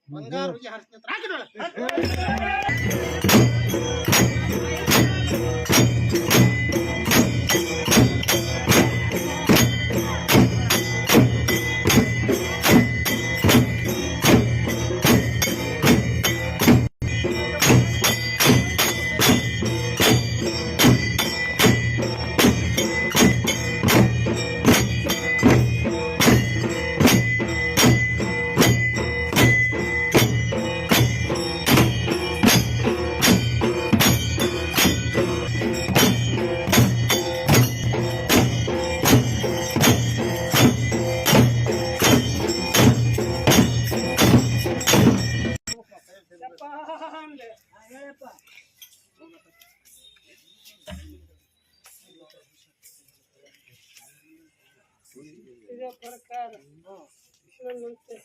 ಬಂಗಾರ ಹಾಕಿದಳ ಇದೇ ಪ್ರಕಾರ ಮುಂಚೆ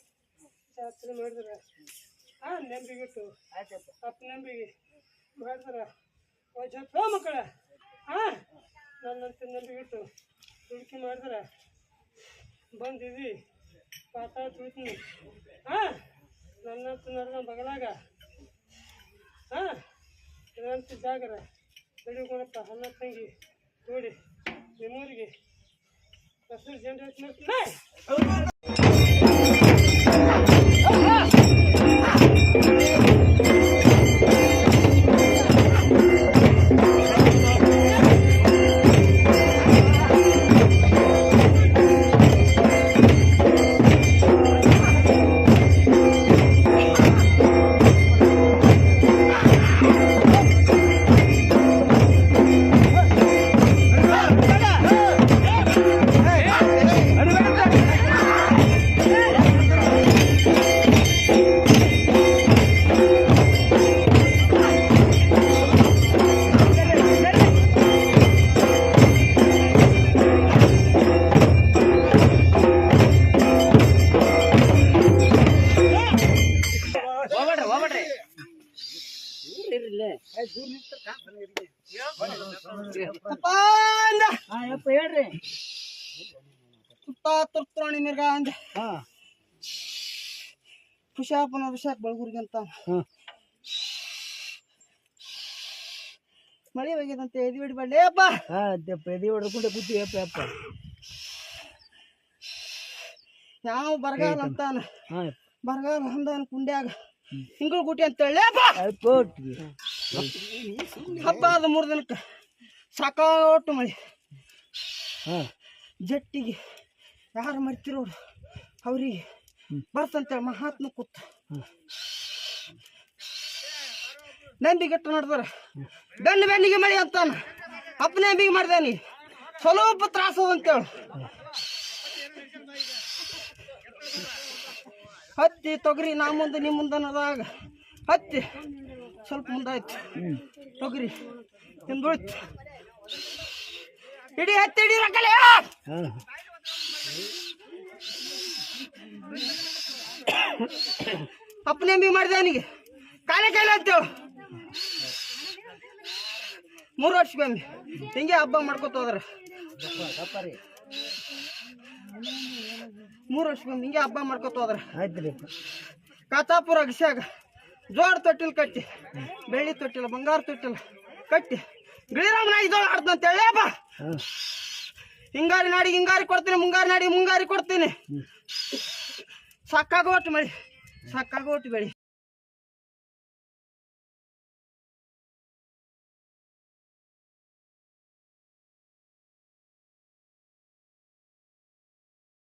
ಜಾತ್ರೆ ಮಾಡಿದ್ರೆ ನೆಂಬಿಗಿಟ್ಟು ಅಪ್ಪ ನೆಂಬಿಗೆ ಮಾಡಿದ್ರೆ ವಜಪ್ಪ ಮಕ್ಕಳ ನನ್ನಂತ ನೆಂಬಿಗಿಟ್ಟು ಹುಡುಕಿ ಮಾಡಿದ್ರೆ ಬಂದಿದ್ವಿ ಪಾತಾಳ ತುಳಿತೀನಿ ನನ್ನಂತ ನಡೆದ ಬಗಲಾಗ ಇದಂತ ಜಾಗರ ಹಿಡಿಕೊಂಡಪ್ಪ ಅನ್ನ ತಂಗಿ ನೋಡಿ ನಿಮ್ಮೂರಿಗೆ ಹಸಿರು ಜನರೇಟ್ ಮಾಡ್ತೀನಿ ಹೇಳ್ರಿ ತುರ್ತಾಣಿ ನಿರ್ಗ ಅಂದೆ ಖುಷಾಪನ ವಿಷಾಕ್ ಬಳಗುರಿಗೆ ಅಂತ ಮಳೆ ಹೋಗ್ಯದಂತೆ ಎದಿ ಹೊಡಿಬಾಡ್ಲಿ ಅಪ್ಪ ಎದಿ ಹೊಡ್ಕೊಂಡೆ ಕೂತೀವಿ ಅಪ್ಪ ಯಾವ ಬರಗಾಲ ಅಂತಾನ ಬರಗಾಲ ಅಂದಾನ ಕುಂಡ್ಯಾಗ ಹಿಂಗಳು ಗುಟಿ ಅಂತ ಹೇಳಿ ಹಬ್ಬ ಆದ 3 ದಿನಕ್ಕೆ ಸಾಕಾಟು ಮಳೆ ಜಟ್ಟಿಗೆ ಯಾರು ಮರ್ತಿರೋರು ಅವ್ರಿಗೆ ಬರ್ತಂತೇಳಿ ಮಹಾತ್ಮ ಕೂತ ನಂಬಿಗೆಟ್ಟು ನೋಡ್ದಾರ ಗಂಡು ಬೆನ್ನಿಗೆ ಮಳೆ ಅಂತಾನ ಅಪ್ಪನ ನಂಬಿಗೆ ಮಾಡ್ದಾನಿ ಸ್ವಲ್ಪ ತ್ರಾಸ ಅಂತೇಳಿ ಹತ್ತಿ ತೊಗರಿ ನಾ ಮುಂದೆ ನಿಮ್ಮ ಮುಂದೆ ಅನ್ನೋದಾಗ ಹತ್ತಿ ಸ್ವಲ್ಪ ಮುಂದಾಯ್ತು ತೊಗರಿ ತಿಂದೋಯ್ತು ಇಡೀ ಹತ್ತಿ ಇಡೀ ರಕ್ಕಲೆ ಅಪ್ಪನ ಎಂಬಿ ಮಾಡಿದೆ ಅವನಿಗೆ ಕಾಲೇ ಕಾಯಿಲೆ ಅಂತೇಳು 3 ವರ್ಷಕ್ಕೊಮ್ಮೆ ಹಿಂಗೆ ಹಬ್ಬ ಮಾಡ್ಕೊತ ಹೋದ್ರೆ 3 ವರ್ಷಕ್ಕೊಮ್ಮೆ ಹಿಂಗೆ ಹಬ್ಬ ಮಾಡ್ಕೊತ ಹೋದ್ರೆ ಆಯ್ತು ಕಾತಾಪುರ ಅಗಸ್ಯಾಗ ಜೋಡ್ ತೊಟ್ಟಿಲ್ ಕಟ್ಟಿ ಬೆಳ್ಳಿ ತೊಟ್ಟಿಲ್ಲ ಬಂಗಾರ ತೊಟ್ಟಿಲ್ಲ ಕಟ್ಟಿ ಗಿಳಿರಾಮನ ಇದೊಳ ಆಡ್ದಂತ ಹೇಳಪ್ಪ ಹಿಂಗಾರಿ ನಾಡಿಗೆ ಹಿಂಗಾರಿ ಕೊಡ್ತೀನಿ ಮುಂಗಾರಿ ನಾಡಿಗೆ ಮುಂಗಾರಿ ಕೊಡ್ತೀನಿ ಸಾಕಾಗೋಟ್ಟು ಮಳಿ ಸಾಕಾಗೋಟ್ಟು ಬೆಳಿ